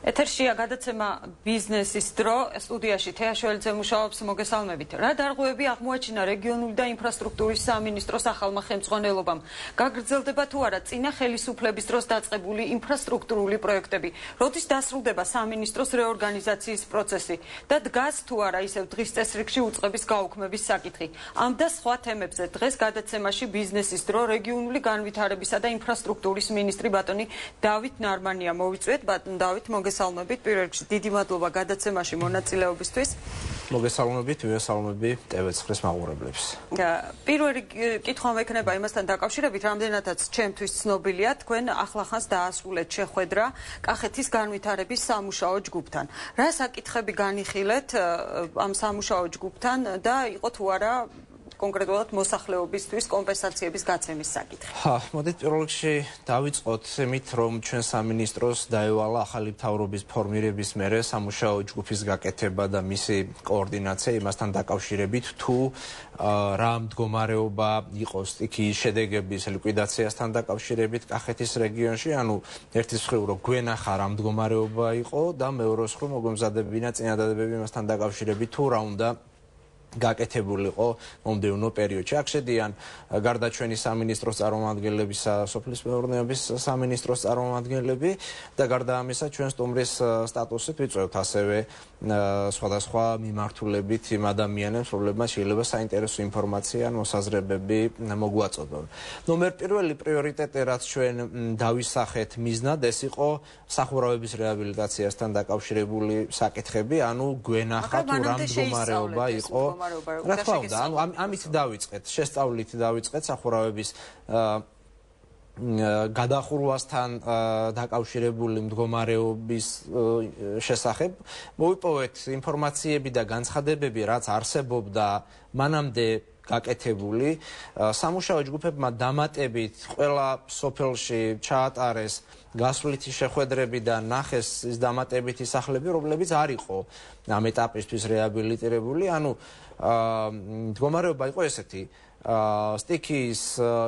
ეთერშია გადაცემა ბიზნესის დრო სტუდიაში თეაშველიძე მუშაობს მოგესალმებით. რა დარღვევები აღმოაჩინა რეგიონული და ინფრასტრუქტურის სამინისტროს ახალმა ხელმძღვანელობამ? გაგრძელდება თუ არა წინა ხელისუფლების დროს დაწყებული ინფრასტრუქტურული პროექტები? როდის დასრულდება სამინისტროს რეორგანიზაციის პროცესი და დგას თუ არა ისევ დღის წესრიგში უწყების გაუქმების საკითხი? ამ და სხვა თემებზე დღეს გადაცემაში ბიზნესის დრო რეგიონული განვითარებისა და ინფრასტრუქტურის მინისტრი ბატონი დავით ნარმანია მოვიწვიეთ. ბატონ დავით, მოგესალმებით. პირველ რიგში დიდი მადლობა გადაცემაში მონაწილეობისთვის. მოგესალმებით, ვესალმები TV9-ის მაყურებლებს. პირველი კითხვა მექნება იმასთან დაკავშირებით, რამდენადაც ჩემთვის ცნობილია, თქვენ ახლახანს დაასრულეთ შეხვედრა კახეთის განვითარების სამუშაო ჯგუფთან. რა საკითხები განიხილეთ ამ სამუშაო ჯგუფთან და იყო თუ არა კონკრეტულად მოსახლეობისთვის კომპენსაციების გაცემის საკითხი? მოდით პირველ რიგში დავიწყოთ იმით, რომ ჩვენ სამინისტროს დაევალა ახალი მთავრობის ფორმირების მერე სამუშაო ჯგუფის გაკეთება და მისი კოორდინაცია იმასთან დაკავშირებით, თუ რა მდგომარეობა იყოს სტიქიის შედეგების ლიკვიდაციასთან დაკავშირებით კახეთის რეგიონში, ანუ ერთის მხრივ რომ გვენახა რა მდგომარეობა იყო და მეორეს მხრივ მოგვემზადებინა წინადადებები იმასთან დაკავშირებით, თუ რა უნდა გაკეთებულიყო მომდევნო პერიოდში. აქ შედიან გარდა ჩვენი სამინისტროს წარმომადგენლებისა, სოფლის მეურნეობის სამინისტროს წარმომადგენლები და გარდა ამისა ჩვენ სტუმრის სტატუსით ვიწვევთ ასევე სხვადასხვა მიმართულებით იმ ადამიანებს, რომლებმაც შეიძლება საინტერესო ინფორმაცია ან მოსაზრებები მოგვაწოდონ. ნომერ პირველი პრიორიტეტი, რაც ჩვენ დავისახეთ მიზნად, ეს იყო სახურავების რეაბილიტაციასთან დაკავშირებული საკითხები, ანუ გვენახა თუ რა მდგომარეობა იყო. რა თქმა უნდა, ამით დავიწყეთ, შესწავლით დავიწყეთ სახურავების გადახურვასთან დაკავშირებული მდგომარეობის შესახებ. მოვიპოვეთ ინფორმაციები და განცხადებები, რაც არსებობდა მანამდე გაკეთებული. სამუშაო ჯგუფებმა დამატებით ყველა სოფელში ჩაატარეს გასვლითი შეხვედრები და ნახეს ის დამატებითი სახლები, რომლებიც არ იყო ამ ეტაპისთვის რეაბილიტირებული. ანუ მდგომარეობა იყო ესეთი. სტიქიის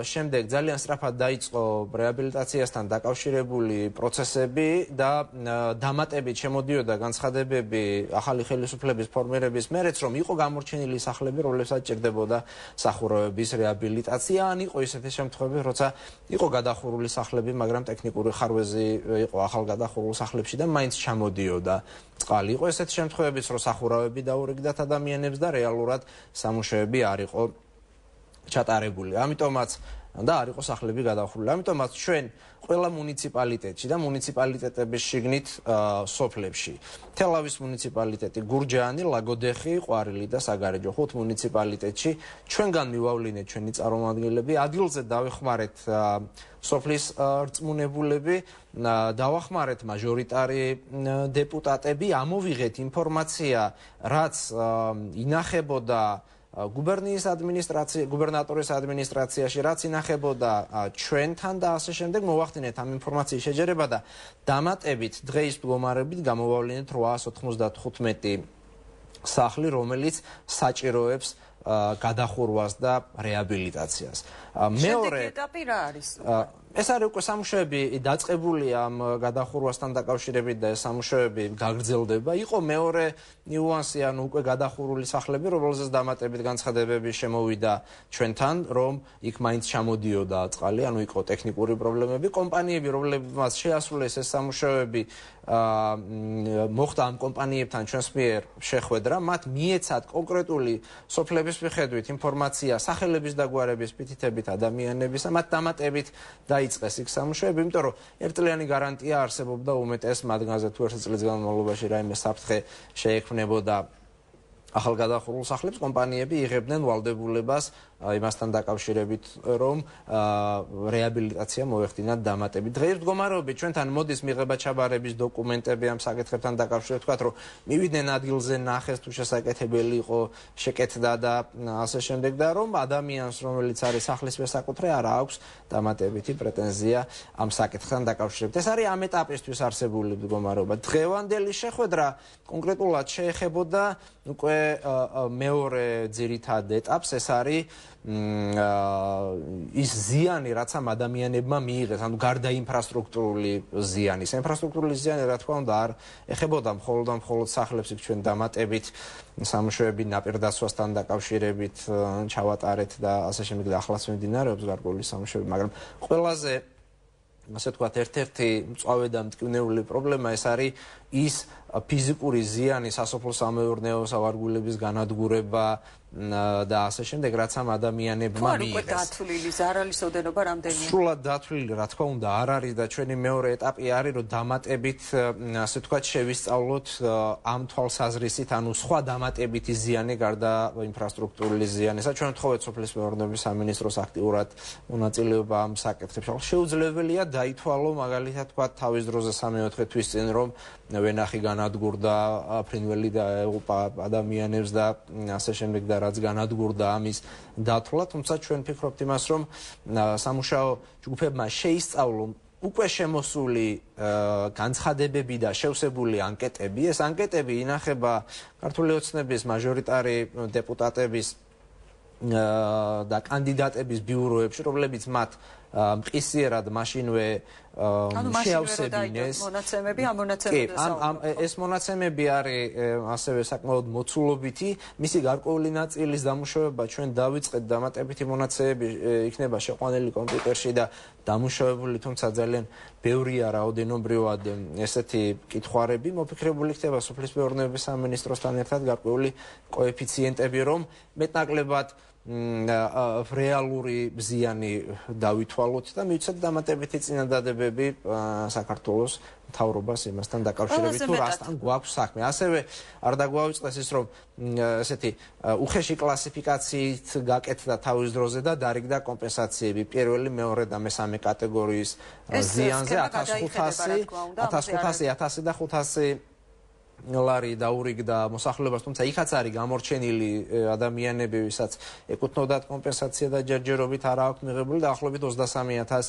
შემდეგ ძალიან სწრაფად დაიწყო რეაბილიტაციასთან დაკავშირებული პროცესები და დამატებით შემოდიოდა განცხადებები ახალი ხელისუფლების ფორმირების მერეც, რომ იყო გამორჩენილი სახლები, რომლებსაც ჭირდებოდა სახურავების რეაბილიტაცია, ან იყო ისეთი შემთხვევები, როცა იყო გადახურული სახლები, მაგრამ ტექნიკური ხარვეზი იყო ახალ გადახურულ სახლებში და მაინც ჩამოდიოდა წყალი. იყო ესეთი შემთხვევებიც, რომ სახურავები დაურიგდათ ადამიანებს და რეალურად სამუშაოები არ იყო ჩატარებული. ამიტომაც და არ იყო სახლები გადახურული. ამიტომაც ჩვენ ყველა მუნიციპალიტეტში და მუნიციპალიტეტების შიგნით სოფლებში, თელავის მუნიციპალიტეტი, გურჯაანი, ლაგოდეხი, ყვარელი და საგარეჯო, 5 მუნიციპალიტეტში ჩვენგან მივავლინეთ ჩვენი წარმომადგენლები, ადგილზე დავეხმარეთ სოფლის რწმუნებულები, დავახმარეთ მაჟორიტარი დეპუტატები, ამოვიღეთ ინფორმაცია, რაც ინახებოდა გუბერნატორის ადმინისტრაციაში, რაც ინახებოდა ჩვენთან და ასე შემდეგ. მოვახდინეთ ამ ინფორმაციის შეჯერება და დამატებით დღეის მდგომარეობით გამოვავლინეთ 895 სახლი, რომელიც საჭიროებს გადახურვას და რეაბილიტაციას. მეორე ეტაპი რა არის? ეს არის უკვე სამუშაოები დაწყებულია ამ გადახურვასთან დაკავშირებით და ეს სამუშაოები გაგრძელდება. იყო მეორე ნიუანსი, ანუ უკვე გადახურული სახლები, რომელზეც დამატებით განცხადებები შემოვიდა ჩვენთან, რომ იქ მაინც ჩამოდიოდა წყალი, ანუ იყო ტექნიკური პრობლემები. კომპანიები, რომლებმაც შეასრულეს ეს სამუშაოები, მოხდა ამ კომპანიებთან ჩვენს მიერ შეხვედრა, მათ მიეცათ კონკრეტული სოფლების მიხედვით ინფორმაცია სახელების დაგვარების მითითებით ადამიანებისა, მათ დამატებით დაიწყეს იქ სამუშაოები, იმიტომ რომ ერთწლიანი გარანტია არსებობდა უმეტეს მათგანზე, თუ ერთი წლის განმავლობაში რაიმე საფრთხე შეექმნებოდა ახალ გადახურულ სახლებს, კომპანიები იღებდნენ ვალდებულებას იმასთან დაკავშირებით, რომ რეაბილიტაცია მოეხდინათ დამატებით. დღეის მდგომარეობით ჩვენთან მოდის მიღება-ჩაბარების დოკუმენტები ამ საკითხებთან დაკავშირებით, თქვათ, რომ მივიდნენ ადგილზე, ნახეს თუ შესაკეთებელი იყო, შეკეთდა და ასე შემდეგ და რომ ადამიანს, რომელიც არის სახლის მესაკუთრე, არ აქვს დამატებითი პრეტენზია ამ საკითხთან დაკავშირებით. ეს არის ამ ეტაპისთვის არსებული მდგომარეობა. დღევანდელი შეხვედრა კონკრეტულად შეეხებოდა უკვე მეორე ძირითად ეტაპს, ეს არის ის ზიანი, რაც ამ ადამიანებმა მიიღეს, ანუ გარდა ინფრასტრუქტურული ზიანის. ინფრასტრუქტურული ზიანი, რა თქმა უნდა, არ ეხებოდა მხოლოდ სახლებს, იქ ჩვენ დამატებით სამუშაოები ნაპირდაცვასთან დაკავშირებით ჩავატარეთ და ასე შემდეგ და ახლაც მიმდინარეობს გარკვეული სამუშაოები, მაგრამ ყველაზე ასე ვთქვათ, ერთ-ერთი მწვავე და მტკივნეული პრობლემა ეს არის ის ფიზიკური ზიანი სასოფლო-სამეურნეო სავარგულების განადგურება და ასე შემდეგ, რაც ამ ადამიანებმა მიიღეს. უკვე დათვლილი ზარალის ოდენობა რამდენია? სრულად დათვლილი, რა თქმა უნდა, არ არის და ჩვენი მეორე ეტაპი არის, რომ დამატებით, ასე ვთქვათ, შევისწავლოთ ამ თვალსაზრისით, ანუ სხვა დამატებითი ზიანი გარდა ინფრასტრუქტურული ზიანისა. ჩვენ ვთხოვეთ სოფლის მეურნეობის სამინისტროს აქტიურად მონაწილეობა ამ საკითხებში. შეუძლებელია დაითვალო, მაგალითად ვთქვათ, თავის დროზე 3-4 თვის წინ, რომ ვენახი განადგურდა ფრინველი და ეყუპა ადამიანებს და ასე შემდეგ და რაც განადგურდა ამის დათვლა, თუმცა ჩვენ ვფიქრობთ იმას, რომ სამუშაო ჯგუფებმა შეისწავლონ უკვე შემოსული განცხადებები და შევსებული ანკეტები. ეს ანკეტები ინახება ქართული ოცნების მაჟორიტარი დეპუტატების და კანდიდატების ბიუროებში, რომლებიც მათ მყისიერად მაშინვე შეავსებინეს. ეს მონაცემები არის ასევე საკმაოდ მოცულობითი. მისი გარკვეული ნაწილის დამუშავება ჩვენ დავიწყეთ, დამატებითი მონაცემები იქნება შეყვანილი კომპიუტერში და დამუშავებული, თუმცა ძალიან ბევრია რაოდენობრივად ესეთი კითხვარები. მოფიქრებული ხდება სოფლის მეურნეობის სამინისტროსთან ერთად გარკვეული კოეფიციენტები, რომ მეტნაკლებად რეალური ზიანი დავითვალოთ და მივცეთ დამატებითი წინადადებები საქართველოს მთავრობას იმასთან დაკავშირებით, თუ რასთან გვაქვს საქმე. ასევე არ დაგვაუწყდეს ის, რომ ესეთი უხეში კლასიფიკაციით გაკეთდა თავის დროზე და დარიგდა კომპენსაციები პირველი, მეორე და მესამე კატეგორიის ზიანზე 1500 ლარი დაურიგდა მოსახლეობას, თუმცა იქაც არის გამორჩენილი ადამიანები, ვისაც ეკუთვნოდათ კომპენსაცია და ჯერჯერობით არ აქვს მიღებული და ახლობით 23,000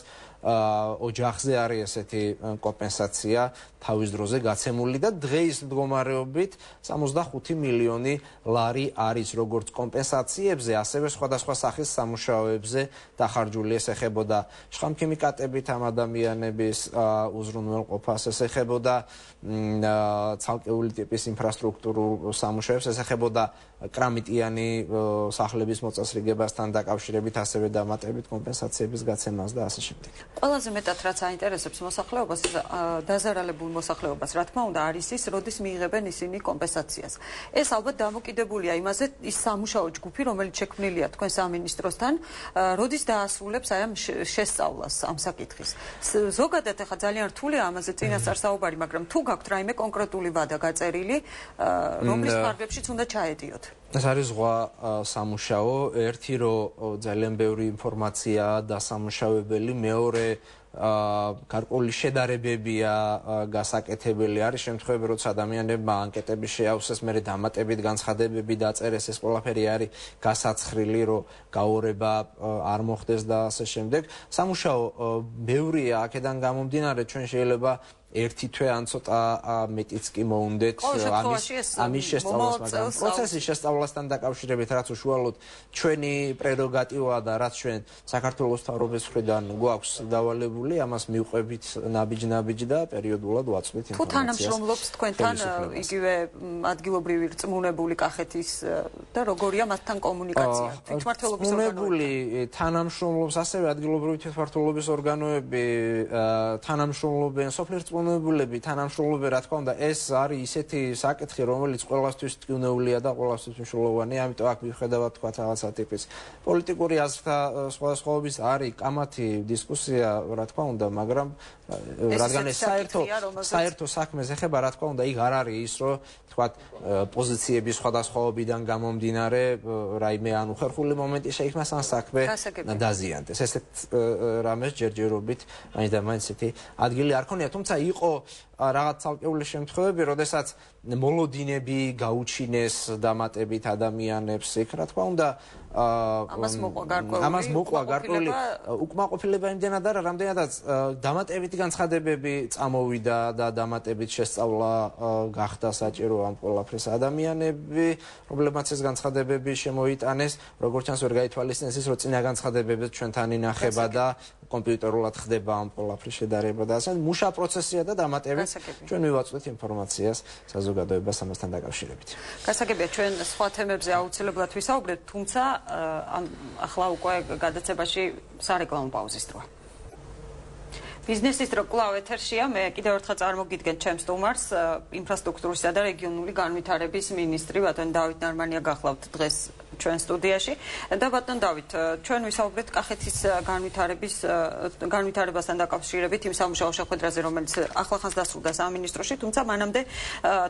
ოჯახზე არის ესეთი კომპენსაცია თავის დროზე გაცემული და დღეის მდგომარეობით 65 მილიონი ლარი არის როგორც კომპენსაციებზე, ასევე სხვადასხვა სახის სამუშაოებზე დახარჯული. ეს ეხებოდა შხამქიმიკატებით ამ ადამიანების უზრუნველყოფას, ეს ეხებოდა ცალკეული ტიპის ინფრასტრუქტურულ სამუშაოებს, ეს ეხებოდა კრამიტიანი სახლების მოწესრიგებასთან დაკავშირებით, ასევე დამატებით კომპენსაციების გაცემას და ასე შემდეგ. ყველაზე მეტად რაც აინტერესებს მოსახლეობას, დაზარალებულ მოსახლეობას, რა თქმა უნდა, არის ის, როდის მიიღებენ ისინი კომპენსაციას. ეს ალბათ დამოკიდებულია იმაზე, ის სამუშაო ჯგუფი, რომელიც შექმნილია თქვენ სამინისტროსთან, როდის დაასრულებს აი ამ შესწავლას ამ საკითხის. ზოგადად ახლა ძალიან რთულია ამაზე წინასწარ საუბარი, მაგრამ თუ გაქვთ რაიმე კონკრეტული ვადა გაწერილი, რომლის ფარგლებშიც უნდა ჩაედიოთ? ეს არის ზღვა სამუშაო, ერთი რომ ძალიან ბევრი ინფორმაციაა დასამუშავებელი, მეორე გარკვეული შედარებებია გასაკეთებელი. არის შემთხვევები, როცა ადამიანებმა ანკეტები შეავსეს, მერე დამატებით განცხადებები დაწერეს, ეს ყველაფერი არის გასაცხრილი, რომ გაურება არ მოხდეს და ასე შემდეგ. სამუშაო ბევრია, აქედან გამომდინარე ჩვენ შეიძლება ერთი თვე ან ცოტა მეტიც კი მოუნდეთ ამის შესწავლას, მაგრამ პროცესის შესწავლასთან დაკავშირებით, რაც უშუალოდ ჩვენი პრეროგატივაა და რაც ჩვენ საქართველოს მთავრობის მხრიდან გვაქვს დავალებული, ამას მივყვებით ნაბიჯ და პერიოდულად ვაწვდით ინფორმაციას. თუ თანამშრომლობს თქვენთან იგივე ადგილობრივი რწმუნებული კახეთის და როგორია მათთან კომუნიკაცია? თვითმმართველობის რწმუნებული თანამშრომლობს ასევე ადგილობრივი თვითმმართველობის ორგანოები, თანამშრომლობენ სოფლის რწმუნებულები, თანამშრომლობენ, რა თქმა უნდა, ეს არის ისეთი საკითხი, რომელიც ყველასთვის მტკივნეულია და ყველასთვის მნიშვნელოვანია, ამიტომ აქ მიუხედავად თქვა რაღაცა ტიპის პოლიტიკური აზრთა სხვადასხვაობის არის კამათი დისკუსია, რა თქმა უნდა, მაგრამ რადგან ეს საერთო საქმეს ეხება, რა თქმა უნდა, იქ არ არის ის, რომ თქვა პოზიციების სხვადასხვაობიდან გამომდინარე, რაიმე ანუ ხერხული მომენტი შეიქმნა სამ საქმე დაზიანდეს. ესეთ რამეს ჯერჯერობით მაინც ესეთი ადგილი არ ქონია, თუმცა იყო რაღაც ცალკეული შემთხვევები, როდესაც მოლოდინები გაუჩინეს დამატებით ადამიანებს იქ, რა თქმა უნდა, ამას მოყვა გარკვეული უკმაყოფილება იმდენად არა, რამდენადაც დამატებითი განცხადებები წამოვიდა და დამატებით შესწავლა გახდა საჭირო ამ ყველაფრის ადამიანები, რომლებმაც ეს განცხადებები შემოიტანეს, როგორც ჩანს ვერ გაითვალისწინეს ის, რომ წინა განცხადებებიც ჩვენთან ინახება და კომპიუტერულად ხდება ამ ყველაფრის შედარება და ასე მუშა პროცესია და დამატებით ჩვენ მივაწვდით ინფორმაციას საზოგადოებას ამასთან დაკავშირებით. გასაგებია, ჩვენ სხვა თემებზე აუცილებლად ვისაუბრებთ, თუმცა ახლა უკვე გადაცემაში სარეკლამო პაუზის დროა. ბიზნესის დრო კვლავ ეთერშია, მე კიდევ ერთხელ წარმოგიდგენ ჩემს სტუმარს, ინფრასტრუქტურისა და რეგიონული განვითარების მინისტრი ბატონ დავით ნარმანია გახლავთ დღეს ჩვენ სტუდიაში და ბატონ დავით, ჩვენ ვისაუბრეთ კახეთის განვითარებასთან დაკავშირებით იმ სამუშაო შეხვედრაზე, რომელიც ახლახანს დასრულდა სამინისტროში, თუმცა მანამდე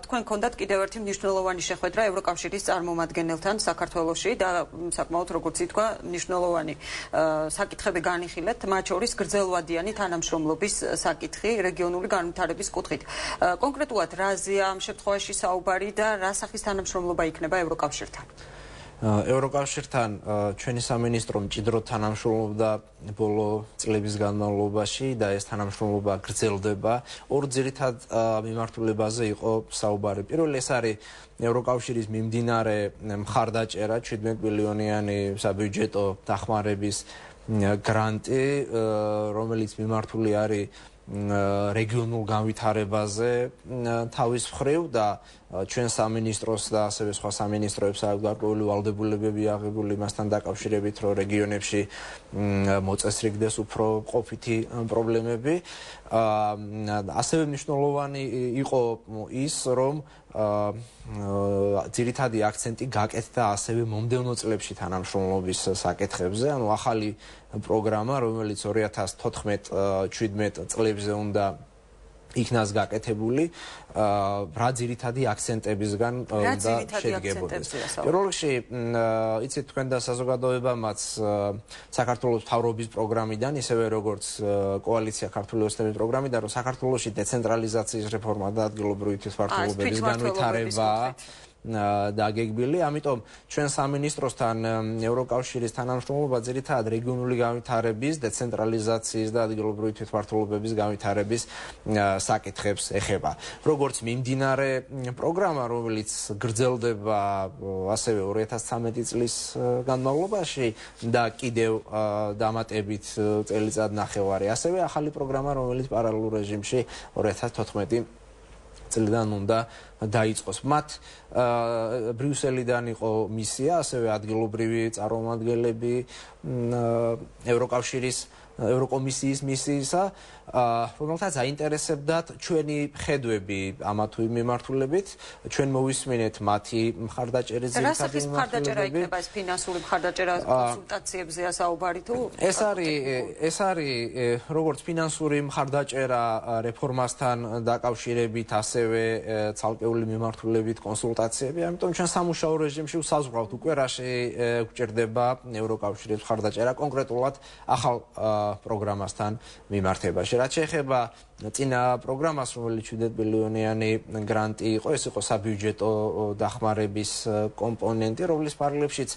თქვენ გქონდათ კიდევ ერთი მნიშვნელოვანი შეხვედრა ევროკავშირის წარმომადგენელთან საქართველოში და საკმაოდ როგორც ითქვა, მნიშვნელოვანი საკითხები განიხილეთ, მათ შორის გრძელვადიანი თანამშრომლობის საკითხი რეგიონული განვითარების კუთხით. კონკრეტულად რაზეა ამ შემთხვევაში საუბარი და რა სახის თანამშრომლობა იქნება ევროკავშირთან? ევროკავშირთან ჩვენი სამინისტრო მჭიდროდ თანამშრომლობდა ბოლო წლების განმავლობაში და ეს თანამშრომლობა გრძელდება. ორ ძირითად მიმართულებაზე იყო საუბარი. პირველი ეს არის ევროკავშირის მიმდინარე მხარდაჭერა 17 მილიონიანი საბიუჯეტო დახმარების გრანტი, რომელიც მიმართული არის რეგიონულ განვითარებაზე თავის მხრივ და ჩვენ სამინისტროს და ასევე სხვა სამინისტროებს აქვს გარკვეული ვალდებულებები აღებული მასთან დაკავშირებით, რომ რეგიონებში მოწესრიგდეს უფრო ყოფითი პრობლემები. ასევე მნიშვნელოვანი იყო ის, რომ ძირითადი აქცენტი გაკეთდა ასევე მომდევნო წლებში თანამშრომლობის საკითხებზე, ანუ ახალი პროგრამა, რომელიც 2014-17 წლებზე უნდა იქნას გაკეთებული, რა ძირითადი აქცენტებისგან უნდა შედგებოდეს. პირველ რიგში, იცით თქვენ და საზოგადოებამაც საქართველოს მთავრობის პროგრამიდან, ისევე როგორც კოალიცია ქართული ოცნების პროგრამიდან, რომ საქართველოში დეცენტრალიზაციის რეფორმა და ადგილობრივი თვითმმართველობის განვითარება დაგეგმილი, ამიტომ ჩვენ სამინისტროსთან ევროკავშირის თანამშრომლობა ძირითადად რეგიონული განვითარების, დეცენტრალიზაციის და ადგილობრივი თვითმმართველობის განვითარების საკითხებს ეხება. როგორც მიმდინარე პროგრამა, რომელიც გრძელდება ასევე 2013 წლის განმავლობაში და კიდევ დამატებით წელიწად ნახევარი, ასევე ახალი პროგრამა, რომელიც პარალელურ რეჟიმში 2014 წლიდან უნდა დაიწყოს. მათ ბრიუსელიდან იყო მისია, ასევე ადგილობრივი წარმომადგენლები ევროკომისიის მისიისა, რომელთაც აინტერესებდათ ჩვენი ხედვები ამა თუ იმ მიმართულებით, ჩვენ მოვისმინეთ მათი მხარდაჭერის ძირითადი მიმართულებები. რა სახის მხარდაჭერა იქნება ეს ფინანსური მხარდაჭერა კონსულტაციებზეა საუბარი თუ? ეს არის როგორც ფინანსური მხარდაჭერა რეფორმასთან დაკავშირებით, ასევე ცალკეული მიმართულებით კონსულტაციები, ამიტომ ჩვენ სამუშაო რეჟიმში ვსაზღვრავთ უკვე რა გვჭირდება ევროკავშირის მხარდაჭერა კონკრეტულად ახალ პროგრამასთან მიმართებაში. რაც შეეხება წინა პროგრამას, რომელიც 17 მილიონიანი გრანტი იყო, ეს იყო საბიუჯეტო დახმარების კომპონენტი, რომლის პარალელებშიც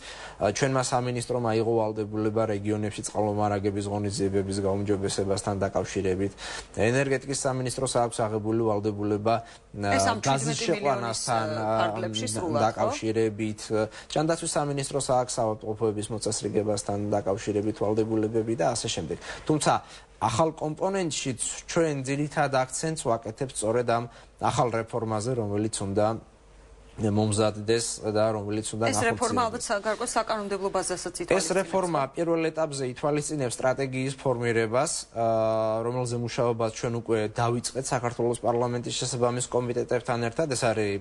ჩვენმა სამინისტრომ აიღო ვალდებულება რეგიონებში წყალმომარაგების ღონისძიებების გაუმჯობესებასთან დაკავშირებით. ენერგეტიკის სამინისტროს აქვს აღებული ვალდებულება გაზის შეყვანასთან დაკავშირებით. ჭანდაცვის სამინისტროს აქვს ავადმყოფოების მოწესრიგებასთან დაკავშირებით ვალდებულებები და ასე შემდეგ. თუმცა ახალ კომპონენტში ჩვენ ძირითად აქცენტს ვაკეთებთ სწორედ ამ ახალ რეფორმაზე, რომელიც უნდა მომზადდეს და რომელიც უნდა ეს რეფორმა ალბათ გარკვეულ საკანონმდებლო ბაზასაც ითვალისწინებს. ეს რეფორმა პირველ ეტაპზე ითვალისწინებს სტრატეგიის ფორმირებას, რომელზე მუშაობას ჩვენ უკვე დავიწყეთ საქართველოს პარლამენტის შესაბამის კომიტეტებთან ერთად. ეს არის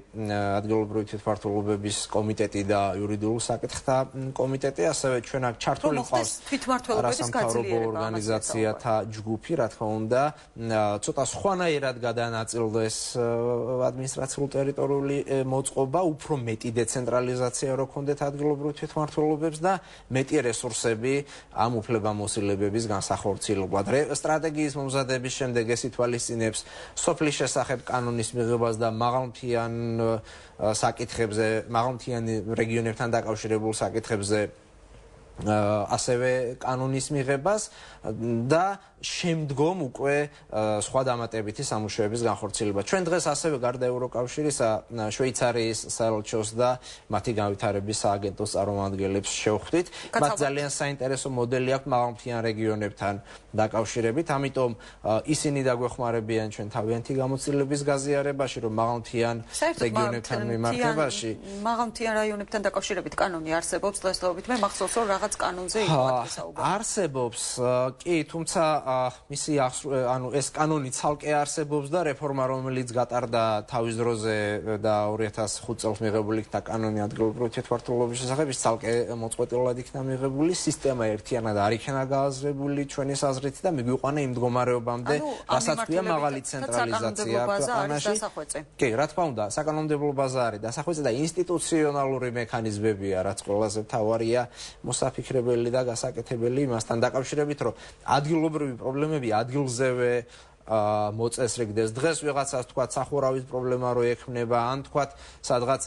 ადგილობრივი თვითმმართველობების კომიტეტი და იურიდიულ საკითხთა კომიტეტი, ასევე ჩვენ აქ ჩართული ყავს არასამთავრობო ორგანიზაციათა ჯგუფი, რა თქმა უნდა, ცოტა სხვანაირად გადანაწილდეს ადმინისტრაციულ-ტერიტორიული მოწყობა მოწყობა, უფრო მეტი დეცენტრალიზაცია რო ქონდეთ ადგილობრივ თვითმმართველობებს და მეტი რესურსები ამ უფლებამოსილებების განსახორციელებლად. სტრატეგიის მომზადების შემდეგ ეს ითვალისწინებს სოფლის შესახებ კანონის მიღებას და მაღალმთიან საკითხებზე, მაღალმთიან რეგიონებთან დაკავშირებულ საკითხებზე ასევე კანონის მიღებას და შემდგომ უკვე სხვა დამატებითი სამუშაოების განხორციელება. ჩვენ დღეს ასევე გარდა ევროკავშირისა შვეიცარიის საელჩოს და მათი განვითარების სააგენტოს წარმომადგენლებს შევხვდით. მათ ძალიან საინტერესო მოდელი აქვს მაღალმთიან რეგიონებთან დაკავშირებით, ამიტომ ისინი დაგვეხმარებიან ჩვენ თავიანთი გამოცდილების გაზიარებაში, რომ მაღალმთიან რეგიონებთან მიმართებაში მაღალმთიან რაიონებთან დაკავშირებით კანონი არსებობს დღესდღეობით. მე მახსოვს რომ რაღაც კანონზე იყო საუბარი. არსებობს, კი, თუმცა მისი ეს კანონი ცალკე არსებობს და რეფორმა რომელიც გატარდა თავის დროზე და 2005 წელს მიღებული იქნა კანონი ადგილობრივ თვითმმართველობის შესახებ, ის ცალკე მოწყვეტილად იქნა მიღებული, სისტემა ერთიანად არ იქნა გააზრებული ჩვენი აზრით და მიგვიყვანა იმ მდგომარეობამდე, რასაც ქვია მაღალი ცენტრალიზაცია ქვეყანაში. კი, რა თქმა უნდა, საკანონმდებლო ბაზა არის დასახვეწე და ინსტიტუციონალური მექანიზმებია, რაც ყველაზე მთავარია მოსაფიქრებელი და გასაკეთებელი იმასთან დაკავშირებით, რომ ადგილობრივი პრობლემები ადგილზევე მოწესრიგდეს. დღეს ვიღაცას თქვა სახურავის პრობლემა რო ექმნება, ან თქვა სადღაც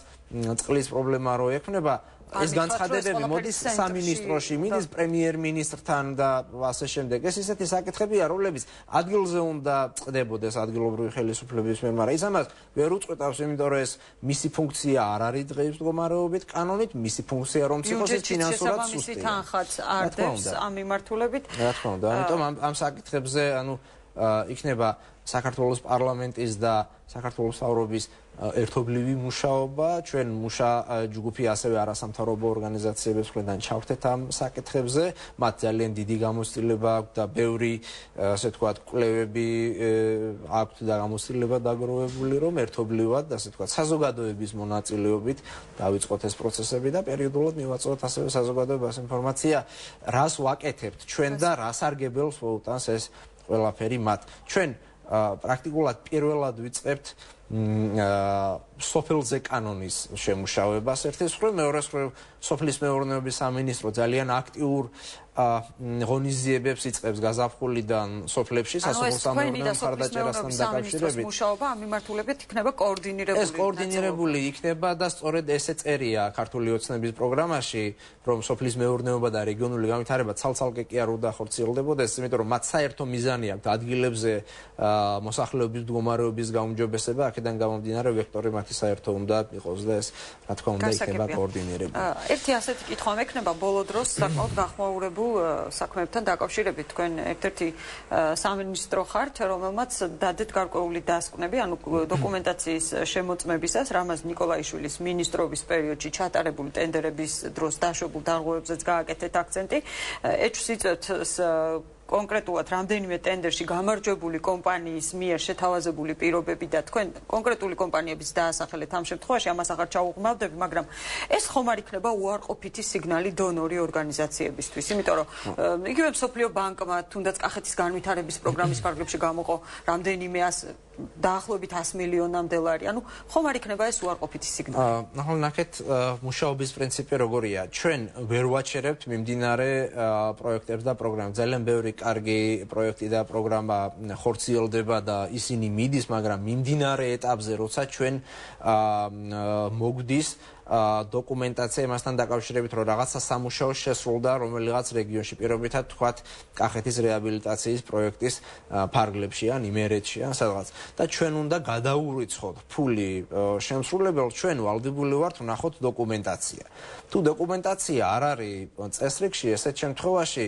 წყლის პრობლემა რო ექმნება, ეს განცხადებები მოდის სამინისტროში, მიდის პრემიერ-მინისტრთან და ასე შემდეგ. ეს ისეთი საკითხებია, რომლებიც ადგილზე უნდა წყდებოდეს ადგილობრივი ხელისუფლების მიერ, მაგრამ ის ამას ვერ უწყვეტავს, იმიტომ რომ ეს მისი ფუნქცია არ არის დღეის მდგომარეობით კანონით, მისი ფუნქცია რომ იყოს ეს ფინანსურად სუსტია. თანხაც არდებს ამ მიმართულებით. რა თქმა უნდა, ამიტომ ამ საკითხებზე, იქნება საქართველოს პარლამენტის და საქართველოს მთავრობის ერთობლივი მუშაობა, ჩვენ ჯგუფი ასევე არასამთავრობო ორგანიზაციების მხრიდან ჩავხდეთ ამ საკითხებზე, მათ ძალიან დიდი გამოცდილება აქვს და ბევრი, ასე ვთქვათ, კვლევები აქვთ და გამოცდილება დაგროვებული, რომ ერთობლივად, ასე ვთქვათ, საზოგადოების მონაწილეობით დავიწყოთ ეს პროცესები და პერიოდულად მივაწვოთ ასევე საზოგადოებას ინფორმაცია, რას ვაკეთებთ ჩვენ და რას არგებელს მოუტანს ეს ყველაფერი მათ. ჩვენ პრაქტიკულად პირველად ვიწყებთ სოფელზე კანონის შემუშავებას ერთის მხრივ, მეორეს მხრივ სოფლის მეურნეობის სამინისტრო ძალიან აქტიურ ღონისძიებებს იწყებს გაზაფხულიდან სოფლებში სასოფლო სამეურნეო მხარდაჭერასთან დაკავშირებით. მუშაობა ამ მიმართულებით იქნება კოორდინირებული. ეს კოორდინირებული იქნება და სწორედ ესე წერია ქართული ოცნების პროგრამაში, რომ სოფლის მეურნეობა და რეგიონული განვითარება ცალ-ცალკე კი არ უნდა ხორციელდებოდეს, იმიტომ რომ მათ საერთო მიზანი აქვს ადგილებზე მოსახლეობის მდგომარეობის გაუმჯობესება, აქედან გამომდინარე ვექტორი მათი საერთო უნდა იყოს და ეს რა თქმა უნდა იქნება კოორდინირებული. ერთი ასეთი კითხვა მექნება ბოლო დროს საკმაოდ გახმაურებულ საქმეებთან დაკავშირებით. თქვენ ერთ-ერთი სამინისტრო ხართ, რომელმაც დადეთ გარკვეული დასკვნები, ანუ დოკუმენტაციის შემოწმებისას, რამაზ ნიკოლაიშვილის მინისტრობის პერიოდში ჩატარებული ტენდერების დროს დაშვებულ დარღვევებზეც გააკეთეთ აქცენტი. ეჭვს იწვევთ კონკრეტულად რამდენიმე ტენდერში გამარჯვებული კომპანიის მიერ შეთავაზებული პირობები და თქვენ კონკრეტული კომპანიების დაასახელეთ ამ შემთხვევაში, ამას აღარ ჩაუღმავდები, მაგრამ ეს ხომ არ იქნება უარყოფითი სიგნალი დონორი ორგანიზაციებისთვის, იმიტომ რომ იგივე მსოფლიო ბანკმა თუნდაც კახეთის განვითარების პროგრამის ფარგლებში გამოყო რამდენიმე დაახლოებით 100 მილიონამდე ლარი, ანუ ხომ არ იქნება ეს უარყოფითი სიგნალი? ახლა ნახეთ, მუშაობის პრინციპი როგორია. ჩვენ ვერ ვაჩერებთ მიმდინარე პროექტებს და პროგრამებს. ძალიან ბევრი კარგი პროექტი და პროგრამა ხორციელდება და ისინი მიდის, მაგრამ მიმდინარე ეტაპზე, როცა ჩვენ მოგვდის დოკუმენტაცია იმასთან დაკავშირებით, რომ რაღაცა სამუშაო შესრულდა რომელიღაც რეგიონში, პირობითად თქვათ კახეთის რეაბილიტაციის პროექტის ფარგლებში ან იმერეთში ან სადღაც. და ჩვენ უნდა გადაურიცხოთ ფული შემსრულებელს, ჩვენ ვალდებული ვართ ვნახოთ დოკუმენტაცია. თუ დოკუმენტაცია არ არის წესრიგში, ესეთ შემთხვევაში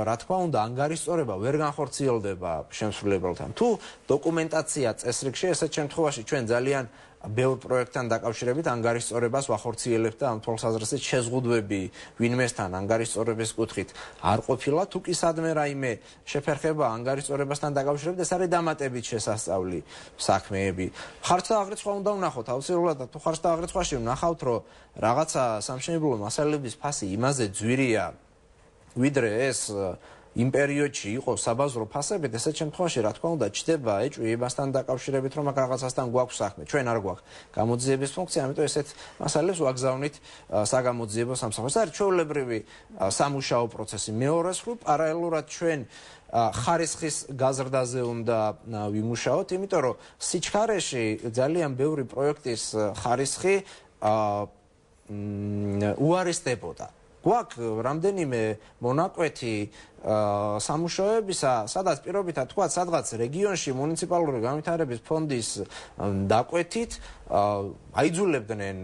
რა თქმა უნდა ანგარიშწორება ვერ განხორციელდება შემსრულებელთან. თუ დოკუმენტაცია წესრიგში, ესეთ შემთხვევაში ჩვენ ძალიან ბევრ პროექტთან დაკავშირებით ანგარიშწორებას ვახორციელებთ და ამ თვალსაზრისით შეზღუდვები ვინმესთან ანგარიშწორების კუთხით არ ყოფილა. თუ კი სადმე რაიმე შეფერხება ანგარიშწორებასთან დაკავშირებით, ეს არის დამატებით შესასწავლი საქმეები. ხარჯთა აღრიცხვა უნდა ვნახოთ აუცილებლად და თუ ხარჯთა აღრიცხვაში ვნახავთ, რომ რაღაცა სამშენებლო მასალების ფასი იმაზე ძვირია, ვიდრე ეს იმ პერიოდში იყო საბაზრო ფასებით, ესეთ შემთხვევაში რა თქმა უნდა ჩდება ეჭვი იმასთან დაკავშირებით, რომ აქ რაღაცასთან გვაქვს საქმე. ჩვენ არ გვაქვს გამოძიების ფუნქცია, ამიტომ ესეთ მასალებს ვაგზავნით საგამოძიებო სამსახურს. არის ჩვეულებრივი სამუშაო პროცესი. მეორე მხრივ, პარალელურად ჩვენ ხარისხის გაზრდაზე უნდა ვიმუშაოთ, იმიტომ რომ სიჩქარეში ძალიან ბევრი პროექტის ხარისხი უარესდებოდა. გვაქვს რამდენიმე მონაკვეთი სამუშაოებისა, სადაც პირობითად თქვა, სადღაც რეგიონში მუნიციპალური განვითარების ფონდის დაკვეთით აიძულებდნენ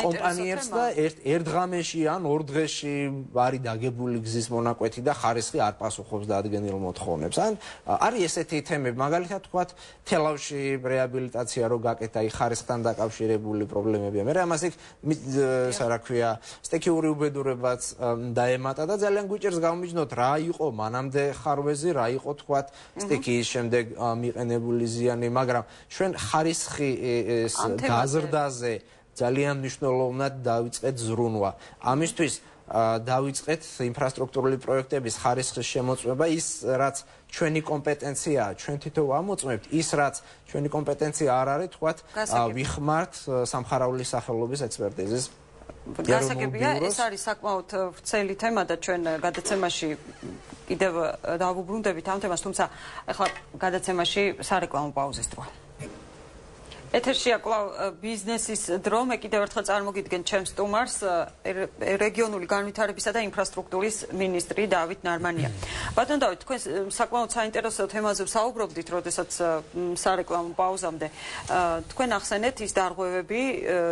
კომპანიებს და ერთ ღამეში ან ორ დღეში არის დაგებული გზის მონაკვეთი და ხარისხი არ პასუხობს დადგენილ მოთხოვნებს. ან არის ესეთი თემები, მაგალითად თქვა, თელავში რეაბილიტაცია რო გაკეთა, ხარისხთან დაკავშირებული პრობლემებია. მე ამას იქ რა ქვია, სტიქიური უბედურებაც დაემატა და ძალიან გვიჭერს გავმიჯნოთ რა იყო მანამდე ხარვეზი, რა იყო თქვა სტიქიის შემდეგ მიყენებული ზიანი, მაგრამ ჩვენ ხარისხი ეს გაზრდაზე ძალიან მნიშვნელოვნად დავიწყეთ ზრუნვა. ამისთვის დავიწყეთ ინფრასტრუქტურული პროექტების ხარისხის შემოწმება, ის რაც ჩვენი კომპეტენციაა, ჩვენ თვითონ ამოწმებთ, ის რაც ჩვენი კომპეტენცია არ არის, თქვა ვიხმართ სამხარაული სახელობის ექსპერტიზის. გასაგებია, ეს არის საკმაოდ ვრცელი თემა და ჩვენ გადაცემაში კიდევ დავუბრუნდებით ამ თემას, თუმცა ახლა გადაცემაში სარეკლამო პაუზის დროა. ეთერშია კვლავ ბიზნესის დრო, მე კიდევ ერთხელ წარმოგიდგენ ჩემს სტუმარს, რეგიონული განვითარებისა და ინფრასტრუქტურის მინისტრი დავით ნარმანია. ბატონ დავით, თქვენ საკმაოდ საინტერესო თემაზე ვსაუბრობდით, როდესაც სარეკლამო პაუზამდე. თქვენ ახსენეთ ის დარღვევები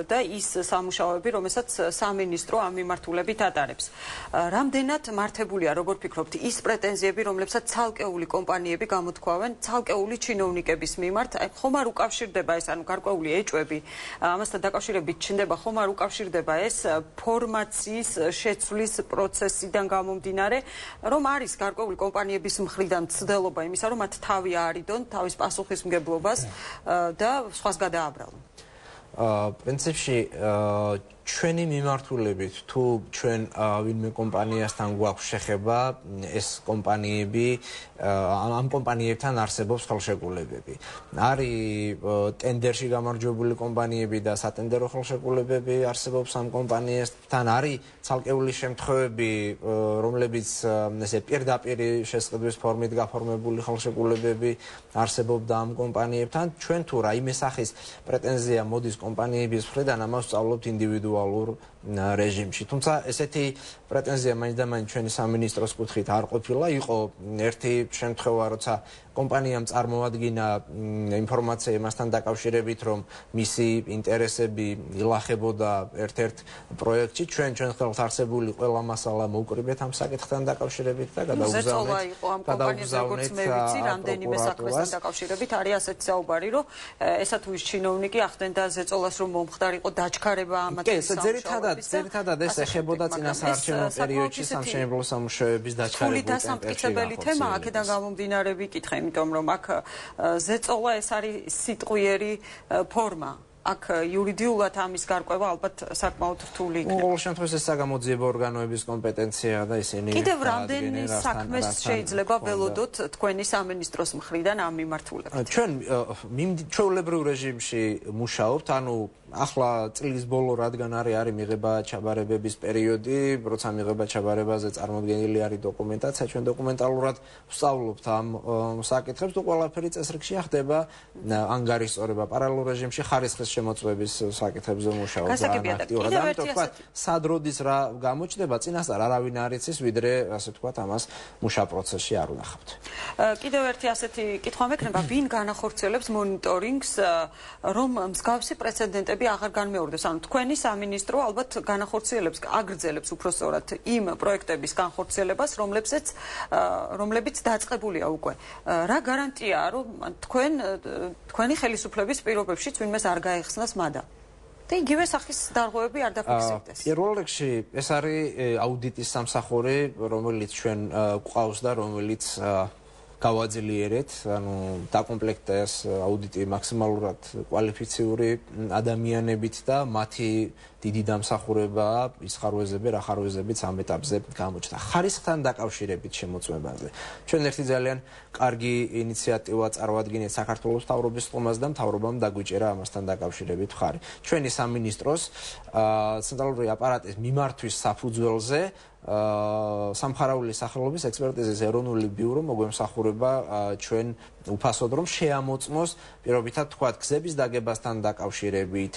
და ის სამუშაოები, რომელსაც სამინისტრო ამ მიმართულებით ატარებს. რამდენად მართებულია, როგორ ფიქრობთ, ის პრეტენზიები, რომლებსაც ცალკეული კომპანიები გამოთქვავენ ცალკეული ჩინოვნიკების მიმართ, ხომ არ უკავშირდება ეს, ანუ გარკვეული ეჭვები, ამასთან დაკავშირებით ჩნდება, ხომ არ უკავშირდება ეს ფორმაციის შეცვლის პროცესიდან გამომდინარე, რომ არის გარკვეული კომპანიების მხრიდან ცდელობა იმისა, რომ მათ თავი აარიდონ თავის პასუხისმგებლობას და სხვას გადააბრალონ. პრინციპში ჩვენი მიმართულებით თუ ჩვენ ვინმე კომპანიასთან გვაქვს შეხება, ეს კომპანიები ამ კომპანიებთან არსებობს ხელშეკრულებები. არის ტენდერში გამარჯვებული კომპანიები და სატენდერო ხელშეკრულებები არსებობს ამ კომპანიასთან, არის ცალკეული შემთხვევები, რომლებიც ესე პირდაპირ შესყიდვის ფორმით გაფორმებული ხელშეკრულებები არსებობდა ამ კომპანიებთან. ჩვენ თუ რაიმე სახის პრეტენზია მოდის კომპანიების მხრიდან, ამას ვსწავლობთ ინდივიდუალურ რეჟიმში. თუმცა ესეთი პრეტენზია მაინც და მაინც ჩვენი სამინისტროს კუთხით არ ყოფილა. იყო ერთი შემთხვევა, როცა კომპანიამ წარმოადგინა ინფორმაცია იმასთან დაკავშირებით, რომ მისი ინტერესები ილახებოდა ერთ-ერთ პროექტში. ჩვენ ხელთ არსებული ყველა მასალა მოვკრიბეთ ამ საკითხთან დაკავშირებით და გადავგზავნეთ რამდენიმე საქმესთან დაკავშირებით. არის ასეთი საუბარი, რომ ესა თუ ის ჩინოვნიკი ახდენდა ზეწოლას, რომ მომხდარიყო დაჩქარება ამათ ძირითადად ეს ეხებოდა წინასაარჩევნო პერიოდში სამშენებლო სამუშაოების დაჩქარებულ ფული დასამტკიცებელი თემა, აქედან გამომდინარე ვიკითხე, იმიტომ რომ აქ ზეწოლა ეს არის სიტყვიერი ფორმა. აქ იურიდიულად ამის გარკვევა ალბათ საკმაოდ რთული იქნება. ყოველ შემთხვევაში ეს საგამოძიებო ორგანოების კომპეტენციაა და ისინი კიდევ რამდენი საქმეს შეიძლება ველოდოთ თქვენი სამინისტროს მხრიდან ამ მიმართულებით? ჩვენ ჩვეულებრივ რეჟიმში მუშაობთ, ანუ ახლა წლის ბოლო რადგან არის მიღება ჩაბარებების პერიოდი, როცა მიღება ჩაბარებაზე წარმოდგენილი არის დოკუმენტაცია, ჩვენ დოკუმენტალურად ვსწავლობთ ამ საკითხებს, თუ ყველაფერი წესრიგში ხდება, ანგარიშწორება პარალელურ რეჟიმში ხარისხის შემოწმების საკითხებზე მუშაობთ აქტიურად. ამიტომ თქვა, სადროდის რა გამოჩნდება, წინასწარ არავინ არ იცის, ვიდრე ასე თქვა, ამას მუშა პროცესში არ ვნახავთ. კიდევ ერთი ასეთი კითხვა მექნება, ვინ განახორციელებს მონიტორინგს, რომ მსგავსი პრეცედენტები აღარ განმეორდეს. ანუ თქვენი სამინისტრო ალბათ განახორციელებს, აგრძელებს უпроსწორად იმ პროექტების განხორციელებას, რომლებიც დაწყებულია უკვე. რა გარანტიაა, რომ თქვენი ხელისუფლების პირობებშიც ვინმეს არ გაეხსნას მადა? და იგივე სახის დარღვევები არ დაფიქსირდეს. პირველ რიგში ეს არის აუდიტის სამსახური, რომელიც ჩვენ გვყავს და რომელიც გავაძლიერეთ, ანუ დაკომპლექტეს აუდიტი მაქსიმალურად კვალიფიციური ადამიანებით და მათი დიდი დამსახურებაა ის ხარვეზები, რა ხარვეზებიც ამ ეტაპზე გამოჩნდა. ხარისხთან დაკავშირებით შემოწმებაზე. ჩვენ ერთი ძალიან კარგი ინიციატივა წარმოადგენთ საქართველოს მთავრობის სტუმარს და მთავრობამ დაგვიჭერა ამასთან დაკავშირებით ხარი. ჩვენი სამინისტროს ცენტრალური აპარატის მიმართვის საფუძველზე სამხარაული სახელობის ექსპერტიზის ეროვნული ბიურო მოგვემსახურება ჩვენ უფასოდ რომ შეამოწმოს პირობითად თქვათ გზების დაგებასთან დაკავშირებით,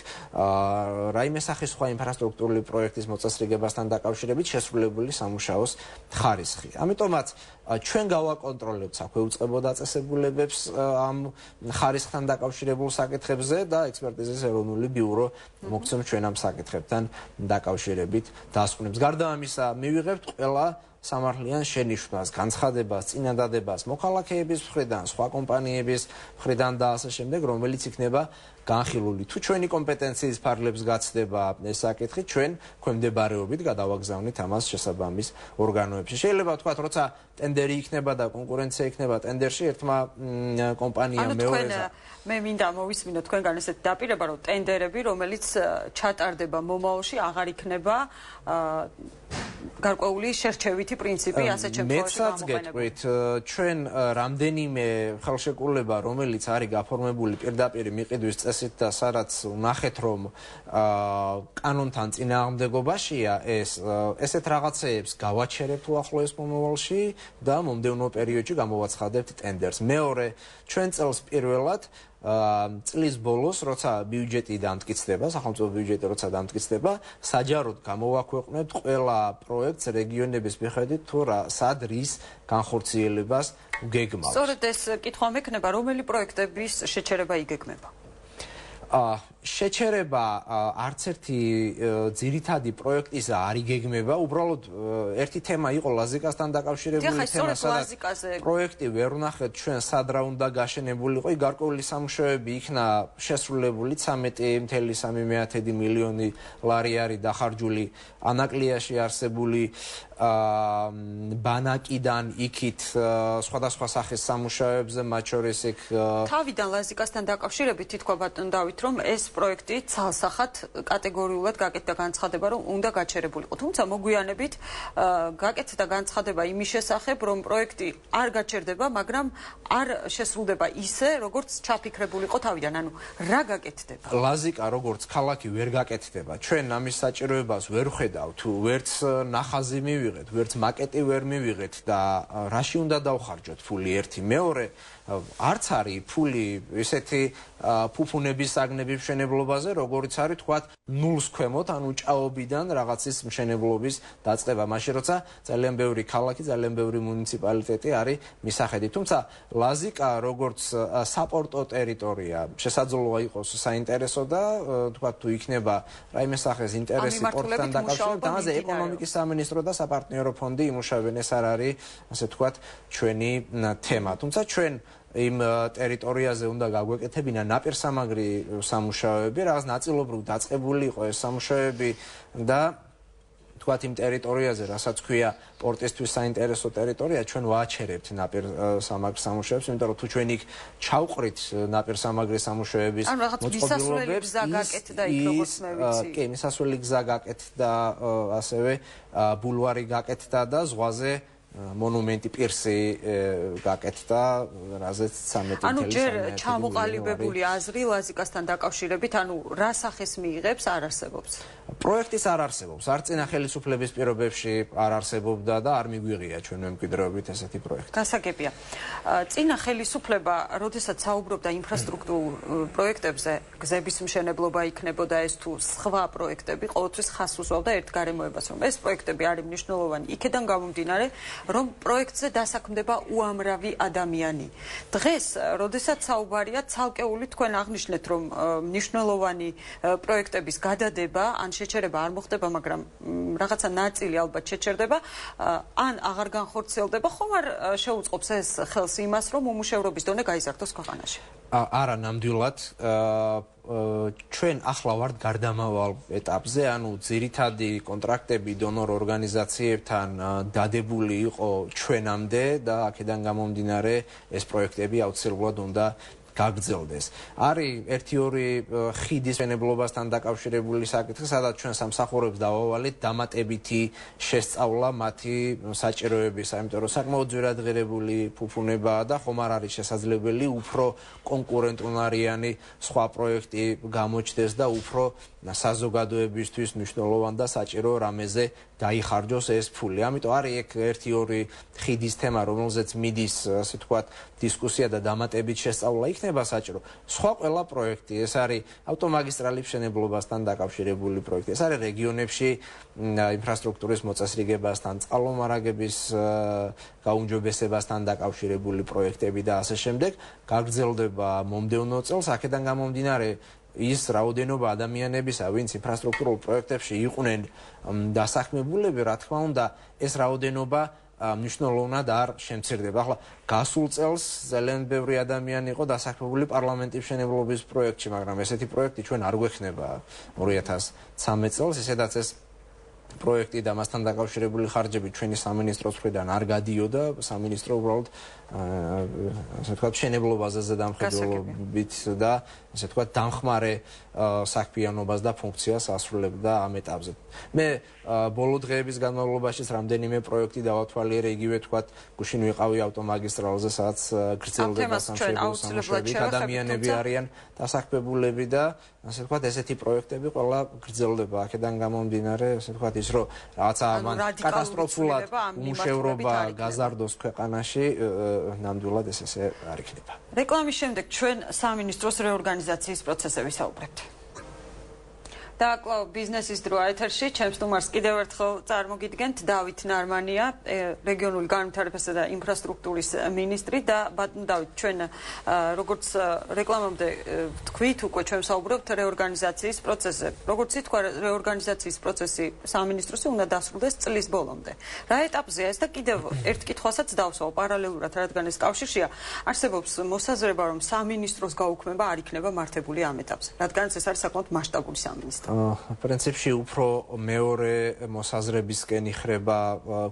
რაიმე სახის სხვა ინფრასტრუქტურული პროექტის მოწესრიგებასთან დაკავშირებით შესრულებული სამუშაოს ხარისხი. ამიტომაც ჩვენ გავაკონტროლებთ საქმე უწყებო დაწესებულებებს ამ ხარისხთან დაკავშირებულ საკითხებზე და ექსპერტიზის ეროვნული ბიურო მოგცემს ჩვენ ამ საკითხებთან დაკავშირებით დასკვნებს. გარდა ამისა, მივიღებთ ყველა სამართლიან შენიშვნას, განცხადებას, წინადადებას მოქალაქეების მხრიდან, სხვა კომპანიების მხრიდან და ასე შემდეგ, რომელიც იქნება განხილული. თუ ჩვენი კომპეტენციის ფარგლებს გაცდება ეს საკითხი, ჩვენ ქვემდებარეობით გადავაგზავნით ამას შესაბამის ორგანოებში. შეიძლება ვთქვათ, როცა ტენდერი იქნება და კონკურენცია იქნება ტენდერში, ერთმა კომპანიამ მეორეზე მე მინდა მოვისმინო თქვენგან ესეთი დაპირება, რომ ტენდერები, რომელიც ჩატარდება მომავალში, აღარ იქნება გარკვეული შერჩევითი პრინციპი ასეთ შემთხვევაში გამოყენებული. ჩვენ რამდენიმე ხელშეკრულება, რომელიც არის გაფორმებული პირდაპირ მიყიდვის წესით და სადაც ვნახეთ, რომ კანონთან წინააღმდეგობაშია ესეთ რაღაცეებს გავაჩერებთ უახლოეს მომავალში და მომდევნო პერიოდში გამოვაცხადებთ ტენდერს. მეორე, ჩვენ წელს პირველად წლის ბოლოს, როცა ბიუჯეტი დამტკიცდება, სახელმწიფო ბიუჯეტი როცა დამტკიცდება, საჯაროდ გამოვაქვეყნებთ ყველა პროექტს რეგიონების მიხედვით თუ სად რის განხორციელებას გეგმავთ. სწორედ ეს კითხვა მექნება, რომელი პროექტების შეჩერება იგეგმება? შეჩერება არც ერთი ძირითადი პროექტის არ იგეგმება, უბრალოდ ერთი თემა იყო ლაზიკასთან დაკავშირებული თემა, სადაც პროექტი ვერ ვნახეთ ჩვენ სად რა უნდა გაშენებულიყო, გარკვეული სამუშაოები იქნა შესრულებული 13.3 მილიონი ლარი არის დახარჯული ანაკლიაში არსებული ბანაკიდან იქით სხვადასხვა სახის სამუშაოებზე, მათ შორის იქ თავიდან ლაზიკასთან დაკავშირებით თითქვა ბატონ დავით, რომ ეს პროექტი ცალსახად კატეგორიულად გაკეთდა განცხადება, რომ უნდა გაჩერებულიყო. თუმცა მოგვიანებით გაკეთდა განცხადება იმის შესახებ, რომ პროექტი არ გაჩერდება, მაგრამ არ შესრულდება ისე, როგორც ჩაფიქრებულიყო თავიდან. ანუ რა გაკეთდება? ლაზიკა როგორც ქალაქი ვერ გაკეთდება. ჩვენ ამის საჭიროებას ვერ ვხედავთ, ვერც ნახაზი მივიღეთ, ვერც მაკეტი ვერ მივიღეთ და რაში უნდა დავხარჯოთ ფული ერთი. მეორე, არც არის ფული ესეთი ფუფუნების საგნების მშენებლობაზე, როგორც არის თქვათ ნულს ქვემოთ, ანუ ჭაობიდან რაღაცის მშენებლობის დაწყება, მაშინ როცა ძალიან ბევრი ქალაქი, ძალიან ბევრი მუნიციპალიტეტი არის მისახედი. თუმცა ლაზიკა როგორც საპორტო ტერიტორია შესაძლოა იყოს საინტერესო და თქვათ თუ იქნება რაიმე სახის ინტერესი პორტთან დაკავშირებით, ამაზე ეკონომიკის სამინისტრო და საპარტნიორო ფონდი იმუშავებენ, ეს არ არის ასე თქვათ ჩვენი თემა. თუმცა ჩვენ იმ ტერიტორიაზე უნდა გაგვეკეთებინა ნაპირსამაგრი სამუშაოები, რაღაც ნაწილობრივ დაწყებული იყო ეს სამუშაოები და თქვათ იმ ტერიტორიაზე, რასაც ქვია პორტისთვის საინტერესო ტერიტორია, ჩვენ ვააჩერებთ ნაპირსამაგრ სამუშაოებს, იმიტომ რომ თუ ჩვენ იქ ჩავყრით ნაპირსამაგრის სამუშაოების მოწყობილობებს, გზა გაკეთდა იქ როგორც მე ვიცი. კი, მისასვლელი გზა გაკეთდა, ასევე ბულვარი გაკეთდა და ზღვაზე მონუმენტი პირსი გაკეთდა, რაზეც 13.3 ანუ ჯერ ჩამოყალიბებული აზრი ლაზიკასთან დაკავშირებით, ანუ რა სახეს მიიღებს, არ არსებობს. პროექტის არ არსებობს, არ წინა ხელისუფლების პირობებში არ არსებობდა და არ მიგვიღია ჩვენ მემკვიდრეობით ესეთი პროექტი. გასაგებია. წინა ხელისუფლება, როდესაც საუბრობდა ინფრასტრუქტურულ პროექტებზე, გზების მშენებლობა იქნებოდა ეს თუ სხვა პროექტები, ყოველთვის ხაზს უსვამდა ერთ გარემოებას, რომ ეს პროექტები არის მნიშვნელოვანი იქედან გამომდინარე, რომ პროექტზე დასაქმდება უამრავი ადამიანი. დღეს, როდესაც საუბარია ცალკეული, თქვენ აღნიშნეთ, რომ მნიშვნელოვანი პროექტების გადადება ან შეჩერება არ მოხდება, მაგრამ რაღაცა ნაწილი ალბათ შეჩერდება, ან აღარ განხორციელდება, ხომ არ შეუწყობს ეს ხელს იმას, რომ უმუშევრობის დონე გაიზარდოს ქვეყანაში? არა, ნამდვილად. ჩვენ ახლა ვართ გარდამავალ ეტაპზე, ანუ ძირითადი კონტრაქტები დონორ ორგანიზაციებთან დადებული იყო ჩვენამდე და აქედან გამომდინარე ეს პროექტები აუცილებლად უნდა გაგრძელდეს. არის 1-2 ხიდის მშენებლობასთან დაკავშირებული საკითხი, სადაც ჩვენ სამსახურებს დავავალეთ დამატებითი შესწავლა მათი საჭიროებისა, იმიტომ რომ საკმაოდ ძვირადღირებული ფუფუნებაა და ხომ არ არის შესაძლებელი უფრო კონკურენტუნარიანი სხვა პროექტი გამოჩნდეს და უფრო საზოგადოებისთვის მნიშვნელოვან და საჭირო რამეზე დაიხარჯოს ეს ფული. ამიტომ არის ეგ 1-2 ხიდის თემა, რომელზეც მიდის, ასე ვთქვათ, დისკუსია და დამატებით შესწავლა იქნება საჭირო. სხვა ყველა პროექტი, ეს არის ავტომაგისტრალის მშენებლობასთან დაკავშირებული პროექტი, ეს არის რეგიონებში ინფრასტრუქტურის მოწესრიგებასთან, წყალმომარაგების გაუმჯობესებასთან დაკავშირებული პროექტები და ასე შემდეგ. გაგრძელდება მომდევნო წელს, აქედან გამომდინარე ის რაოდენობა ადამიანებისა, ვინც ინფრასტრუქტურულ პროექტებში იყვნენ დასაქმებულები, რა თქმა უნდა, ეს რაოდენობა მნიშვნელოვნად არ შემცირდება. ახლა გასულ წელს ძალიან ბევრი ადამიანი იყო დასაქმებული პარლამენტის მშენებლობის პროექტში, მაგრამ ესეთი პროექტი ჩვენ არ გვექნება 2013 წელს, ისედაც ეს პროექტი და მასთან დაკავშირებული ხარჯები ჩვენი სამინისტროს მხრიდან არ გადიოდა, სამინისტრო უბრალოდ ასე ვთქვათ მშენებლობაზე ზედამხედველობით და ასე ვთქვათ დამხმარე საქმიანობას და ფუნქციას ასრულებდა ამ ეტაპზე. მე ბოლო დღეების განმავლობაშიც რამდენიმე პროექტი დავათვალიერე, იგივე ვთქვათ, გუშინ ვიყავი ავტომაგისტრალზე, სადაც გრძელდება სამშენებლო სამუშაოები, ადამიანები არიან დასაქმებულები და ასე ვთქვათ, ესეთი პროექტები ყველა გრძელდება. აქედან გამომდინარე, ასე ვთქვათ, ის რომ რაღაცა ამან კატასტროფულად უმუშევრობა გაზარდოს ქვეყანაში, ნამდვილად ესე არ იქნება. რეკლამის შემდეგ ჩვენ სამინისტროს რეორგანიზაციის პროცესზე ვისაუბრებთ. და კლავ ბიზნესის დრო ეთერში ჩემს სტუმარს კიდევ ერთხელ წარმოგიდგენთ დავით ნარმანია, რეგიონული განვითარებისა და ინფრასტრუქტურის მინისტრი და ბატონ დავით, ჩვენ როგორც რეკლამამდე თქვით, უკვე ჩვენ საუბრობთ რეორგანიზაციის პროცესზე. როგორც თქვა, რეორგანიზაციის პროცესი სამინისტროსი უნდა დასრულდეს წლის ბოლომდე. რა ეტაპზეა ეს და კიდევ ერთ კითხვასაც დავსვავ პარალელურად, რადგან ეს კავშირშია, არსებობს მოსაზრება, რომ სამინისტროს გაუქმება არ იქნება მართებული ამ ეტაპზე, რადგან ეს არის საკმაოდ მასშტაბური სამინისტრო. პრინციპში უფრო მეორე მოსაზრებისკენ იხრება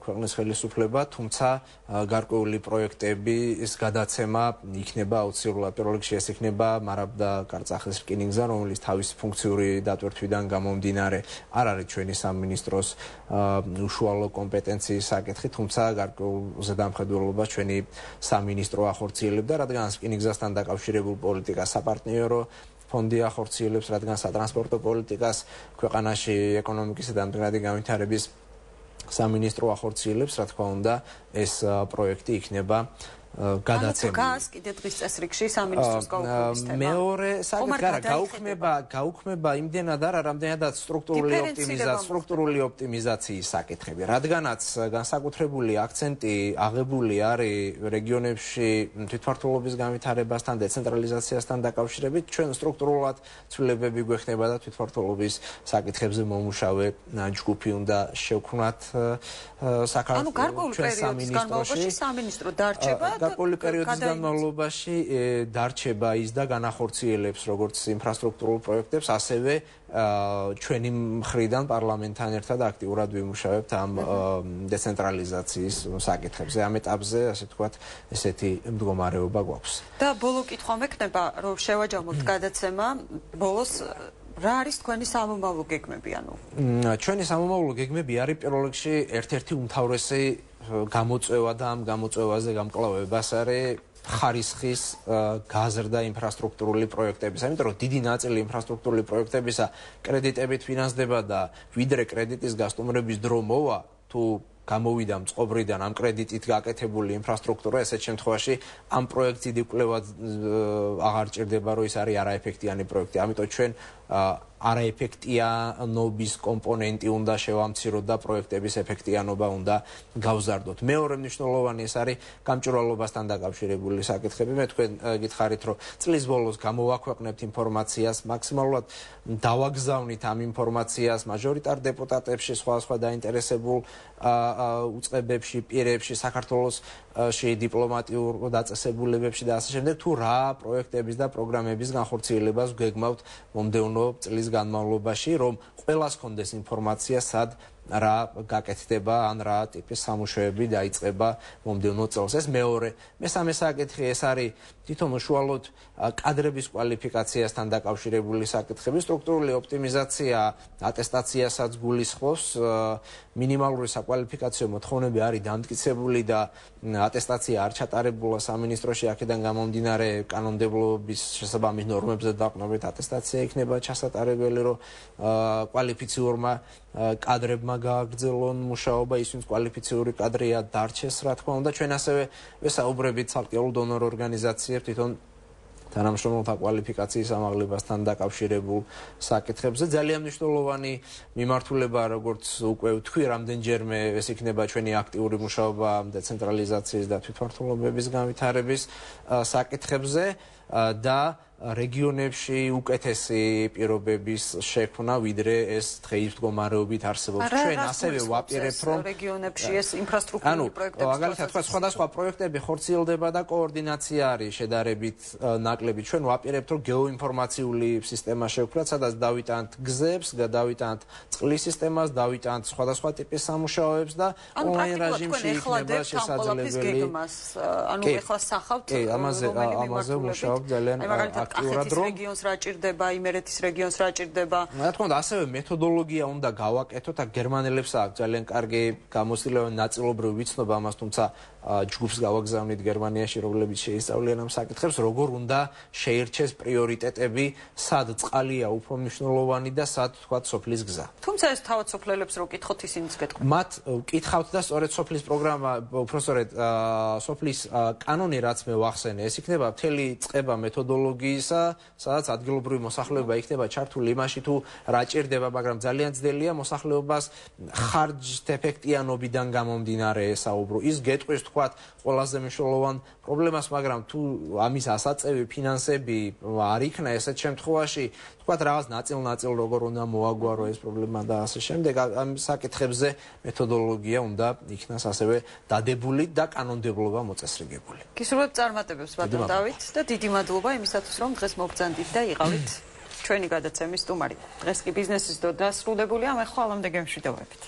ქვეყნის ხელისუფლება, თუმცა გარკვეული პროექტების გადაცემა იქნება აუცილებლად. პირველ რიგში ეს იქნება მარაბდა კარწახის რკინიგზა, რომელიც თავისი ფუნქციური დატვირთვიდან გამომდინარე არ არის ჩვენი სამინისტროს უშუალო კომპეტენციის საკითხი, თუმცა გარკვეულ ზედამხედველობას ჩვენი სამინისტრო ახორციელებდა, რადგან რკინიგზასთან დაკავშირებულ პოლიტიკას საპარტნიორო ფონდი ახორციელებს, რადგან სატრანსპორტო პოლიტიკას ქვეყანაში ეკონომიკისა და მდგრადი განვითარების სამინისტრო ახორციელებს, რა თქმა უნდა, ეს პროექტი იქნება გადაცემული. გას კიდე დღის წესრიგში სამინისტროს გაუქმების თემა. მეორე საკითხი გაუქმება იმდენად არა, რამდენადაც სტრუქტურული ოპტიმიზაციის საკითხები. რადგანაც განსაკუთრებული აქცენტი აღებული არის რეგიონებში თვითმმართველობის განვითარებასთან, დეცენტრალიზაციასთან დაკავშირებით, ჩვენ სტრუქტურულად ცვლილებები გვექნება და თვითმმართველობის საკითხებზე მომუშავე ჯგუფი უნდა შევქმნათ საქართველოს ჩვენ სამინისტროში. სამინისტრო დარჩება გარკვეული პერიოდის განმავლობაში დარჩება ის და განახორციელებს როგორც ინფრასტრუქტურულ პროექტებს, ასევე ჩვენი მხრიდან პარლამენტთან ერთად აქტიურად ვიმუშავებთ ამ დეცენტრალიზაციის საკითხებზე. ამ ეტაპზე, ასე ვთქვათ, ესეთი მდგომარეობა გვაქვს. და ბოლო კითხვა მექნება, რომ შევაჯამოთ გადაცემა ბოლოს რა არის თქვენი სამომავლო გეგმები, ანუ? ჩვენი სამომავლო გეგმები არის პირველ რიგში ერთ-ერთი უმთავრესი გამოწვევა და ამ გამოწვევაზე გამკლავებას არის ხარისხის გაზრდა ინფრასტრუქტურული პროექტებისა, იმიტომ რომ დიდი ნაწილი ინფრასტრუქტურული პროექტებისა კრედიტებით ფინანსდება და ვიდრე კრედიტის გასტუმრების დრო მოვა, თუ გამოვიდა მწყობრიდან ამ კრედიტით გაკეთებული ინფრასტრუქტურა, ესეთ შემთხვევაში ამ პროექტით იკვლევად აღარ ჭირდება, რომ ის არის არაეფექტიანი პროექტი. ამიტომ ჩვენ არაეფექტიანობის კომპონენტი უნდა შევამციროთ და პროექტების ეფექტიანობა უნდა გავზარდოთ. მეორე მნიშვნელოვანი ეს არის გამჭვირვალობასთან დაკავშირებული საკითხები. მე თქვენ გითხარით, რომ წლის ბოლოს გამოვაქვეყნებთ ინფორმაციას, მაქსიმალურად დავაგზავნით ამ ინფორმაციას მაჟორიტარ დეპუტატებში, სხვა დაინტერესებულ უწყებებში, პირებში, საქართველოსში დიპლომატიურ დაწესებულებებში და ასე შემდეგ, თუ რა პროექტების და პროგრამების განხორციელებას გეგმავთ მომდევნო წლის განმავლობაში, რომ ყველას კონდეს ინფორმაცია, სად რა გაკეთდება ან რა ტიპის სამუშაოები დაიწყება მომდევნო წელს. ეს მეორე. მესამე საკითხი ეს არის თვითონ უშუალოდ კადრების კვალიფიკაციასთან დაკავშირებული საკითხები, სტრუქტურული ოპტიმიზაცია, ატესტაციასაც გულისხმობს, მინიმალური საკვალიფიკაციო მოთხოვნები არის დამტკიცებული და ატესტაცია არ ჩატარებულა სამინისტროში, აქედან გამომდინარე კანონმდებლობის შესაბამის ნორმებზე დაყრდნობით ატესტაცია იქნება ჩასატარებელი, რომ კვალიფიციურმა კადრებმა გააგრძელონ მუშაობა, ის ვინც კვალიფიციური კადრია დარჩეს, რა თქმა უნდა. ჩვენ ასევე ვესაუბრებით ცალკეულ დონორ ორგანიზაციებს თვითონ თანამშრომელთა კვალიფიკაციის ამაღლებასთან დაკავშირებულ საკითხებზე. ძალიან მნიშვნელოვანი მიმართულება, როგორც უკვე ვთქვი, რამდენჯერმე ეს იქნება ჩვენი აქტიური მუშაობა დეცენტრალიზაციის და თვითმმართველობების განვითარების საკითხებზე და რეგიონებში უკეთესი პირობების შექმნა, ვიდრე ეს დღეის მდგომარეობით არსებობს. ჩვენ ასევე ვაპირებთ, რომ რეგიონებში ეს ინფრასტრუქტურული პროექტები, მაგალითად, სხვადასხვა პროექტები ხორციელდება და კოორდინაცია არის შედარებით ნაკლები. ჩვენ ვაპირებთ, რომ გეოინფორმაციული სისტემა შევქმნათ, სადაც დავიტანთ გზებს, დავიტანთ წყლის სისტემას, დავიტანთ სხვადასხვა ტიპის სამუშაოებს და ონლაინ რეჟიმში იქნება შესაძლებელი. ანუ ეხლა სახავთ ამაზე მუშაობ ძალიან კახეთის რეგიონს რა ჭირდება, იმერეთის რეგიონს რა ჭირდება. რა თქმა უნდა, ასევე მეთოდოლოგია უნდა გავაკეთოთ, აქ გერმანელებს აქვს ძალიან კარგი გამოცდილებანი, ნაწილობრივ ვიცნობა ამას, თუმცა ჯგუფს გავაგზავნით გერმანიაში, რომლებიც შეისწავლიან ამ საკითხებს, როგორ უნდა შეირჩეს პრიორიტეტები, სად წყალია უფრო მნიშვნელოვანი და სად თქვათ სოფლის გზა. თუმცა ეს თავად სოფლელებს რო კითხოთ, ისინიც გეტყვით. მათ კითხავთ და სწორედ სოფლის პროგრამა, უпростоრედ სოფლის კანონი, რაც მე ვახსენე, ეს იქნება მთელი წყება მეთოდოლოგიისა, სადაც ადგილობრივი მოსახლეობა იქნება ჩართული იმაში, თუ რა ჭირდება, მაგრამ ძალიან ძნელია მოსახლეობას ხარჯ-ეფექტიანობიდან გამომდინარე ესაუბრო. ის გეტყვის თქვათ ყველაზე მნიშვნელოვან პრობლემას, მაგრამ თუ ამის ასაწევი ფინანსები არ იქნა ესეთ შემთხვევაში, თქვათ რაღაც ნაწილ-ნაწილ როგორ უნდა მოაგვარო ეს პრობლემა და ასე შემდეგ, ამ საკითხებზე მეთოდოლოგია უნდა იქნას ასევე დადებული და კანონმდებლობა მოწესრიგებული. გისურვებთ წარმატებებს ბატონ დავით და დიდი მადლობა იმისათვის, რომ დღეს მოგბრძანდით და იყავით ჩვენი გადაცემის სტუმარი. დღეს კი ბიზნესის დრო დასრულებულია, მე ხვალამდე გემშვიდობებით.